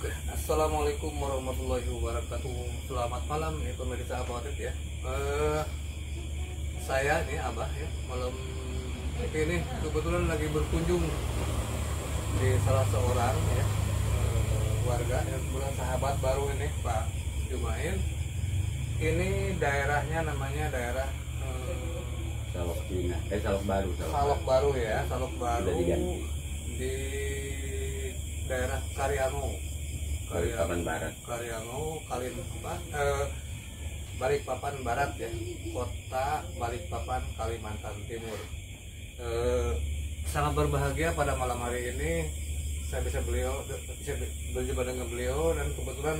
Oke, assalamualaikum warahmatullahi wabarakatuh. Selamat malam nih pemirsa Abah Adit ya. Saya nih Abah ya, malam ini kebetulan lagi berkunjung di salah seorang ya warga yang kebetulan sahabat baru ini Pak Jumain. Ini daerahnya namanya daerah Salok Cina, Salok Baru, Salok Baru ya, Salok Baru Sudah diganti. di daerah Karyango. Balikpapan Barat. Karyango, Balikpapan Barat ya, kota Balikpapan, Kalimantan Timur. Sangat berbahagia pada malam hari ini saya bisa berjumpa dengan beliau, dan kebetulan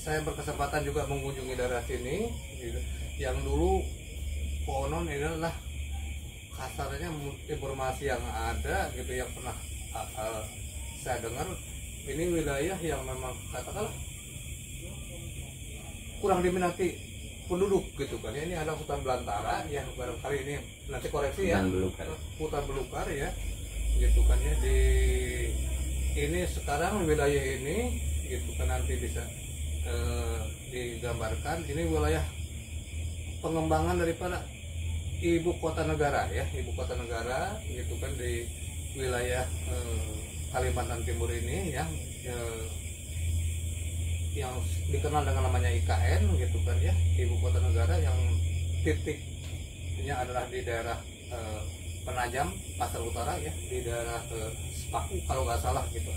saya berkesempatan juga mengunjungi daerah sini gitu. Yang dulu konon ini adalah kasarnya informasi yang ada gitu, yang pernah saya dengar, ini wilayah yang memang katakanlah kurang diminati penduduk gitu kan ya. Ini ada hutan belantara yang barangkali ini nanti koreksi ya, hutan belukar ya gitu kan ya. Di ini sekarang wilayah ini gitu kan, nanti bisa digambarkan ini wilayah pengembangan daripada ibu kota negara ya, ibu kota negara gitu kan, di wilayah Kalimantan Timur ini yang dikenal dengan namanya IKN gitu kan ya, ibu kota negara, yang titiknya adalah di daerah Penajam, Pasar Utara ya, di daerah Sepaku kalau nggak salah gitu.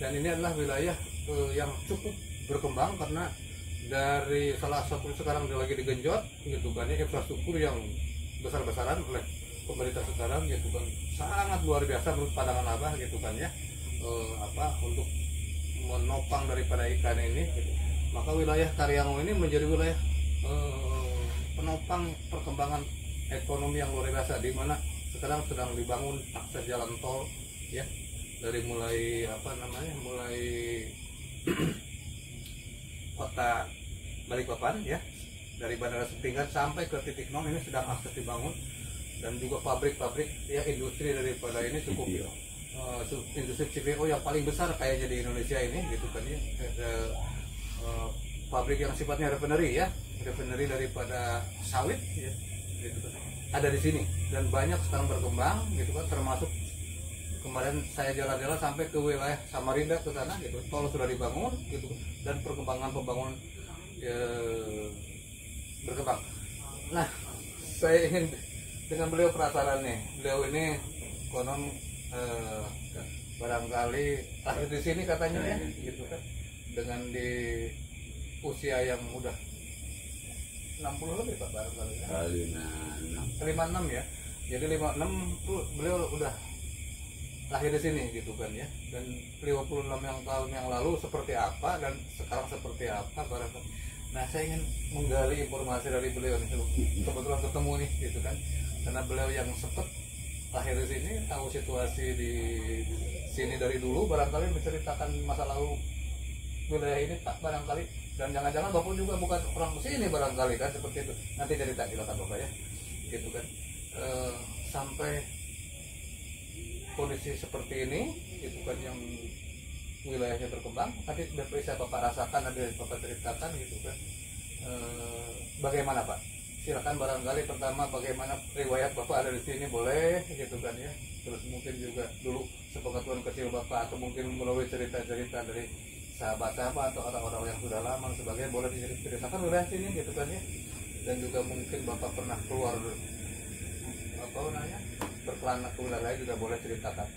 Dan ini adalah wilayah yang cukup berkembang karena dari salah satu sekarang lagi digenjot gitu kan ya, infrastruktur yang besar-besaran oleh pemerintah sekarang gitu kan, sangat luar biasa menurut pandangan Abah gitu kan ya, untuk menopang daripada ikan ini gitu. Maka wilayah Karyango ini menjadi wilayah penopang perkembangan ekonomi yang luar biasa, di mana sekarang sedang dibangun akses jalan tol ya, dari mulai mulai kota Balikpapan ya, dari Bandara Sepinggan sampai ke titik nol ini sedang akses dibangun. Dan juga pabrik-pabrik ya, industri daripada ini cukup industri CPO yang paling besar kayaknya di Indonesia ini gitu kan ya. Pabrik yang sifatnya refinery ya, refinery daripada sawit ya gitu kan, ada di sini, dan banyak sekarang berkembang gitu kan, termasuk kemarin saya jalan-jalan sampai ke wilayah Samarinda ke sana gitu, tol sudah dibangun gitu, dan perkembangan pembangunan berkembang. Nah, saya ingin dengan beliau penasaran nih, beliau ini konon barangkali lahir di sini katanya ya gitu kan, dengan di usia yang udah 60 lebih Pak barangkali ya, 56 ya, jadi 56 tuh beliau udah lahir di sini gitu kan ya. Dan 56 tahun yang lalu seperti apa dan sekarang seperti apa barangkali. Nah, saya ingin menggali informasi dari beliau nih, kebetulan ketemu nih gitu kan, karena beliau yang sempat lahir di sini, tahu situasi di sini dari dulu, barangkali menceritakan masa lalu wilayah ini Pak barangkali. Dan jangan-jangan Bapak juga bukan orang sini barangkali kan, seperti itu. Nanti cerita silakan Bapak ya gitu kan. Sampai kondisi seperti ini gitu kan, yang wilayahnya berkembang, tadi bisa Bapak rasakan, ada Bapak ceritakan gitu kan. Bagaimana Pak? Silakan barangkali pertama bagaimana riwayat Bapak ada di sini, boleh gitu kan ya. Terus mungkin juga dulu sepengetahuan kecil Bapak, atau mungkin melalui cerita-cerita dari sahabat-sahabat atau orang-orang yang sudah lama sebagainya, boleh diceritakan wilayah sini gitu kan ya. Dan juga mungkin Bapak pernah keluar berkelana ke wilayah lain juga boleh ceritakan.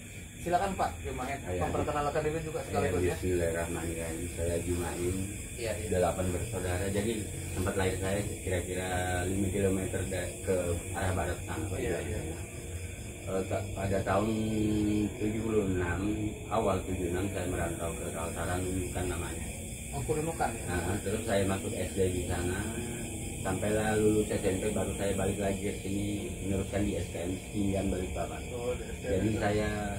Silakan Pak Jumain, memperkenalkan diri juga sekaligus ya. Bismillahirrahmanirrahim. Saya Jumain, 8 bersaudara. Jadi tempat lahir saya kira-kira 5 km ke arah barat sana. Pada tahun 76, awal 76 saya merantau ke Kalsaran, Nunukan namanya. Nunukan ya. Nah, terus saya masuk SD di sana, sampailah lulus SMP baru saya balik lagi ke sini meneruskan di STM Sepinggan Balikpapan. Jadi saya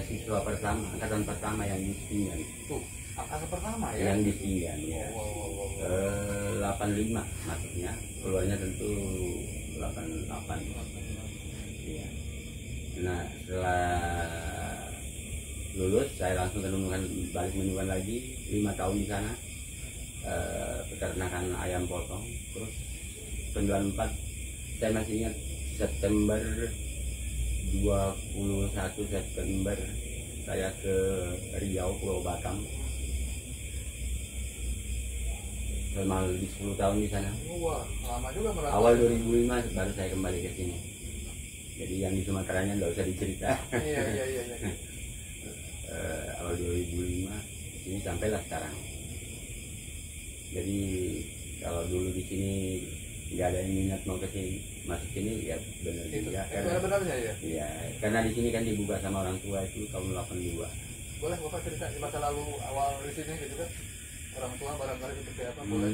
siswa pertama, angkatan pertama yang di Sepinggan. Angkatan pertama ya? Yang di Sepinggan ya. 85 masuknya, keluarnya tentu 88. Ya. Nah, setelah lulus saya langsung balik menukan lagi 5 tahun di sana, peternakan ayam potong. Terus 94 saya masih ingat September 21 September saya ke Riau, Pulau Batam, selama lebih 10 tahun di sana. Wah, lama juga merantau. Awal 2005 baru saya kembali ke sini. Jadi yang di Sumateranya nggak usah dicerita. Iya. Awal 2005 sini sampailah sekarang. Jadi kalau dulu di sini nggak ada yang minat mau ke sini, masuk sini ya benar juga. Itu benarnya ya. Iya, karena di sini kan dibuka sama orang tua itu tahun 82. Boleh Bapak cerita di masa lalu awal di sini gitu kan? Orang tua barangkali seperti apa boleh?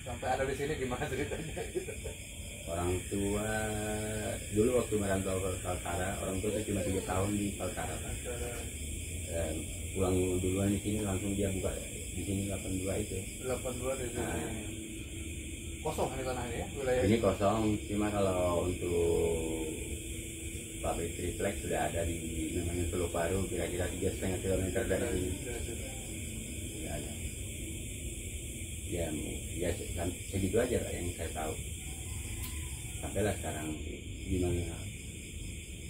Sampai ada di sini gimana ceritanya gitu? Orang tua dulu waktu merantau ke Kaltara, orang tua cuma 3 tahun di Kaltara. Pulang duluan di sini langsung dia buka di sini 82 itu. 82 di sini. Nah, kosong di tanah ini ya wilayah ini kosong, cuma kalau untuk pabrik triplek sudah ada di namanya Teluk Baru, kira-kira 3,5 kilometer dari sini. Sudah ada. Ya segitu aja Pak yang saya tahu. Sampailah sekarang di mana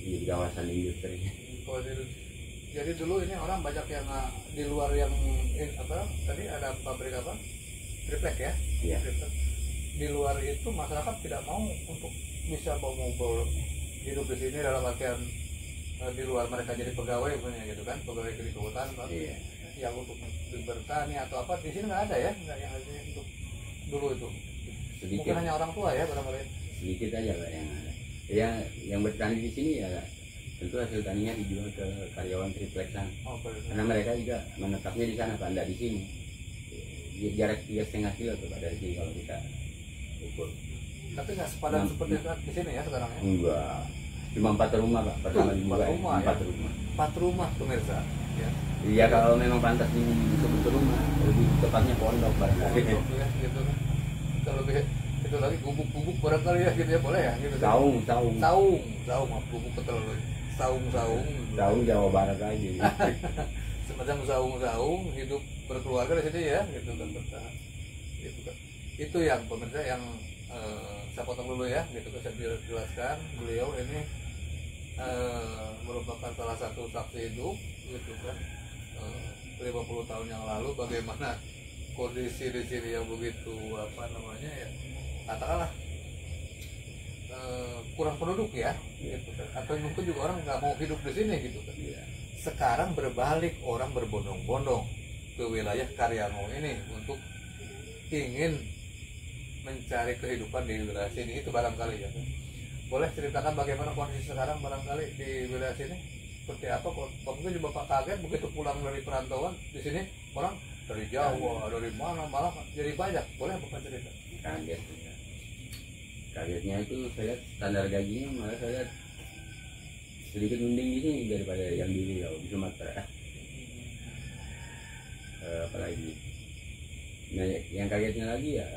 di kawasan industri. Jadi dulu ini orang banyak yang di luar yang apa tadi ada pabrik apa triplek ya? Iya. Triplek. Di luar itu masyarakat tidak mau untuk bisa bawa hidup di sini dalam artian di luar mereka jadi pegawai punya gitu kan, pegawai di kehutanan, iya. Yang untuk bertani atau apa di sini nggak ada ya, nggak yang ada untuk dulu itu. Sedikit. Mungkin hanya orang tua ya barangkali. Sedikit aja Pak yang ada. Yang bertani di sini ya tentu hasil taninya dijual ke karyawan tripleksan. Karena mereka juga menetapnya di sana Pak, tidak di sini. Jarak 3,5 kilo tuh Pak dari sini kalau kita ukur. Tapi nggak sepadan seperti di sini ya sekarang ya? Enggak, cuma 4 rumah Pak pertama dibuka. 4 rumah pemirsa. Ya. Iya kalau memang pantas disebut rumah, lebih tepatnya pondok barangkali. Pondok ya gitu kan. Kalau itu tadi gubuk-gubuk barangkali ya gitu ya boleh ya gitu. Saung gubuk betul. Saung Jawa Barat aja. Semacam saung hidup berkeluarga di sini ya gitu kan bertahan. Gitu kan. Itu yang pemirsa yang saya potong dulu ya gitu kan, saya jelaskan beliau ini merupakan salah satu saksi hidup gitu kan 50 tahun yang lalu bagaimana kondisi di sini yang begitu apa namanya ya katakanlah kurang penduduk ya gitu kan, atau mungkin juga orang nggak mau hidup di sini gitu kan. Sekarang berbalik, orang berbondong-bondong ke wilayah Karyano ini untuk ingin mencari kehidupan di wilayah sini itu barangkali ya. Boleh ceritakan bagaimana kondisi sekarang barangkali di wilayah sini seperti apa? Mungkin juga Bapak kaget begitu pulang dari perantauan di sini orang dari Jawa dari mana malah jadi banyak. Boleh Bapak cerita? Kaget. Kagetnya itu saya lihat standar gajinya malah saya lihat sedikit mending di sini daripada yang di Riau, di Sumatera. Apalagi nah, yang kagetnya lagi ya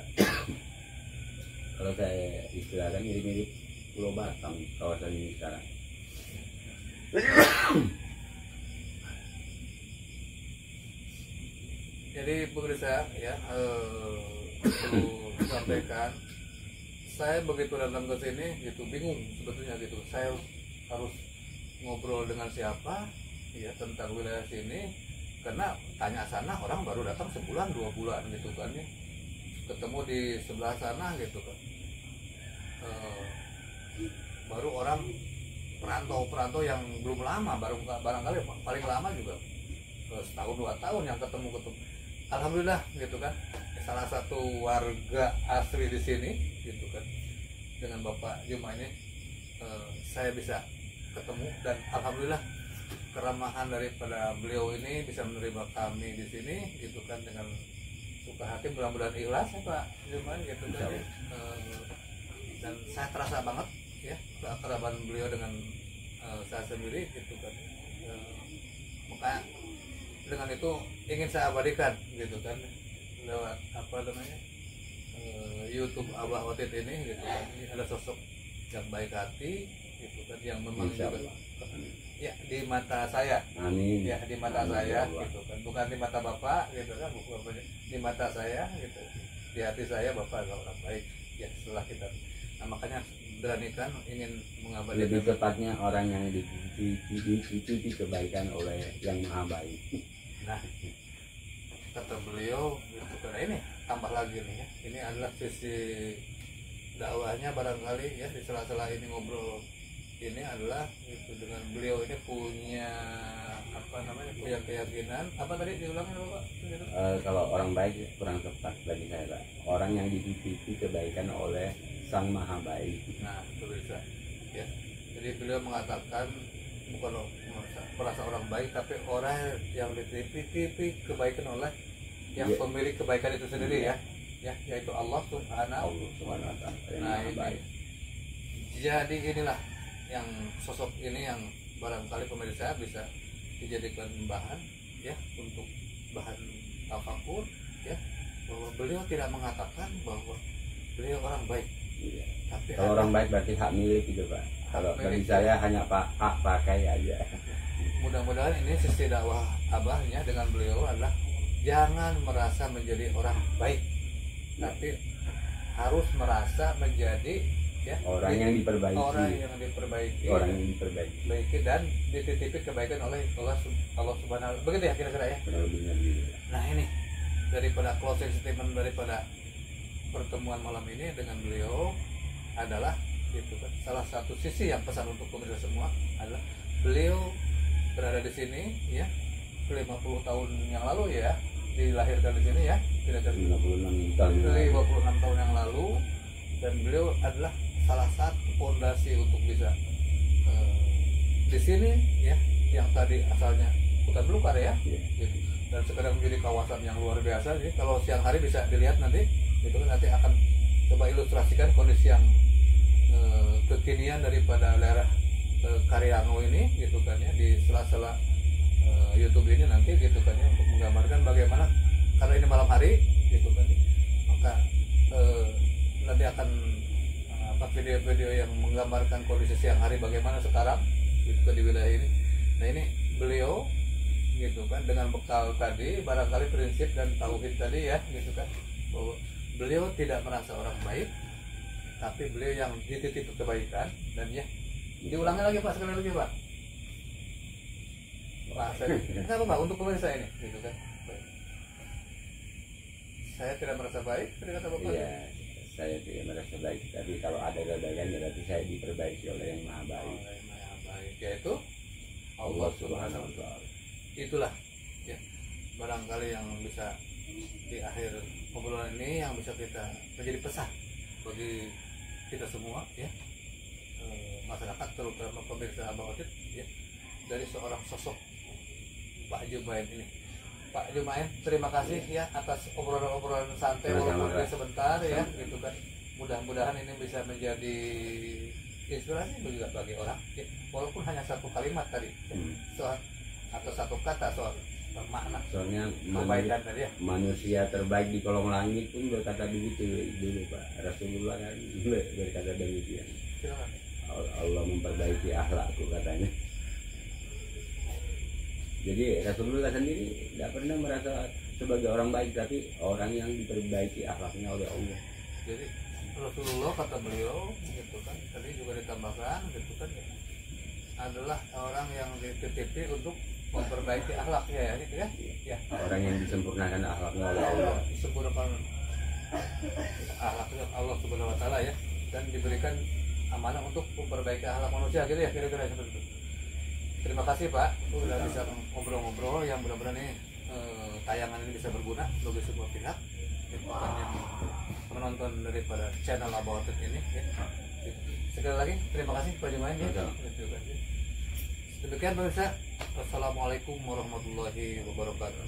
kalau saya istilahkan mirip-mirip Pulau Batam kawasan ini sekarang. Jadi pemirsa ya perlu sampaikan, saya begitu datang ke sini gitu bingung sebetulnya gitu, saya harus ngobrol dengan siapa ya tentang wilayah sini, karena tanya sana orang baru datang sebulan 2 bulan gitu kan ya, ketemu di sebelah sana gitu kan baru orang perantau yang belum lama, barangkali paling lama juga setahun 2 tahun yang ketemu. Alhamdulillah gitu kan, salah satu warga asli di sini gitu kan dengan Bapak Juma ini saya bisa ketemu, dan alhamdulillah keramahan daripada beliau ini bisa menerima kami di sini gitu kan dengan suka hati, mudah-mudahan ikhlas ya Pak Juma gitu kan ya. Dan saya terasa banget ya keakraban beliau dengan saya sendiri gitu kan. Maka dengan itu ingin saya abadikan gitu kan lewat apa namanya YouTube Abah Otit ini gitu kan. Ini ada sosok yang baik hati gitu kan, yang memang juga ya di mata saya. Amin. Ya di mata Amin, saya ya Allah. gitu kan, bukan di mata Bapak gitu kan, bukan di mata saya gitu. Di hati saya Bapak adalah orang baik. Ya setelah kita, nah makanya beranikan ingin mengabadikan. Lebih tepatnya orang yang dicuci kebaikan oleh yang maha baik. Nah kata beliau gitu kan, ini tambah lagi nih ya, ini adalah sisi dakwahnya barangkali ya, di sela-sela ini ngobrol ini adalah itu dengan beliau ini punya apa namanya, punya keyakinan apa tadi diulangin Bapak? Kalau orang baik kurang tepat bagi saya, Pak. Orang yang dititipi kebaikan oleh Sang Maha Baik. Nah itu bisa ya, jadi beliau mengatakan bukan merasa orang baik, tapi orang yang dititipi kebaikan oleh yang pemilik kebaikan itu sendiri ya, yaitu Allah Subhanahu wa Ta'ala. Nah ini jadi inilah yang sosok ini yang barangkali pemirsa bisa dijadikan bahan ya, untuk bahan tafakur ya, bahwa beliau tidak mengatakan bahwa beliau orang baik. Iya. Tapi kalau orang baik berarti hak milik gitu, Pak. Kalau bagi saya hanya hak pakai aja. Mudah-mudahan ini sisi dakwah abahnya dengan beliau adalah jangan merasa menjadi orang baik, tapi harus merasa menjadi ya, orang yang diperbaiki. Orang yang diperbaiki. Orang yang diperbaiki. Dan dititipi kebaikan oleh Allah Subhanahu. Begitu ya kira-kira ya. Benar-benar gitu. Nah ini daripada closing statement daripada pertemuan malam ini dengan beliau adalah gitu kan, salah satu sisi yang pesan untuk pemirsa semua adalah beliau berada di sini ya 50 tahun yang lalu ya, dilahirkan di sini ya, kira-kira 56 tahun. 56 tahun yang lalu, dan beliau adalah salah satu fondasi untuk bisa di sini ya, yang tadi asalnya hutan belukar ya, gitu. Dan sekarang menjadi kawasan yang luar biasa sih. Kalau siang hari bisa dilihat nanti, itu nanti akan coba ilustrasikan kondisi yang kekinian daripada daerah Karyango ini gitu kan ya, di sela-sela YouTube ini nanti gitu kan ya, untuk menggambarkan bagaimana, karena ini malam hari gitu kan, maka nanti akan video-video yang menggambarkan kondisi siang hari bagaimana sekarang gitu kan di wilayah ini. Nah ini beliau gitu kan dengan bekal tadi barangkali prinsip dan tauhid tadi ya gitu kan, bahwa beliau tidak merasa orang baik, tapi beliau yang dititip kebaikan. Dan ya diulangi lagi Pak, sekali lagi Pak. Pak, kenapa Pak untuk pemirsa ini gitu kan, saya tidak merasa baik tadi kata Bapak. Iya, saya tidak merasa baik, tapi kalau ada kebaikan berarti saya diperbaiki oleh yang maha baik. Yang maha baik yaitu Allah Subhanahu wa Ta'ala. Itulah ya barangkali yang bisa di akhir obrolan ini yang bisa kita menjadi pesan bagi kita semua ya, masyarakat terutama pemirsa Abah Otid ya, dari seorang sosok Pak Jumain ini. Pak Jumain, terima kasih ya atas obrolan-obrolan santai walaupun sebentar ya gitu kan. Mudah-mudahan ini bisa menjadi inspirasi juga bagi orang ya, walaupun hanya satu kalimat tadi ya, soal atau satu kata soal makna. Soalnya kebaikan tadi ya, manusia terbaik di kolong langit pun berkata begitu dulu Pak. Rasulullah kan berkata demikian. Allah memperbaiki akhlakku katanya. Jadi Rasulullah sendiri tidak pernah merasa sebagai orang baik, tapi orang yang diperbaiki akhlaknya oleh Allah. Jadi Rasulullah kata beliau gitu kan, tadi juga ditambahkan gitu kan, adalah orang yang dititipi untuk memperbaiki akhlaknya ya gitu ya. Ya. Orang yang disempurnakan akhlaknya oleh Allah. Disempurnakan akhlaknya Allah Subhanahu wa Ta'ala ya, dan diberikan amanah untuk memperbaiki akhlak manusia gitu ya, kira-kira seperti itu. Terima kasih Pak, sudah bisa ngobrol-ngobrol yang mudah-mudahan ini tayangan ini bisa berguna bagi semua pihak yang menonton daripada channel Abah Otid ini ya. Sekali lagi terima kasih Pak Jumain ya. Demikian pemirsa, wassalamualaikum warahmatullahi wabarakatuh.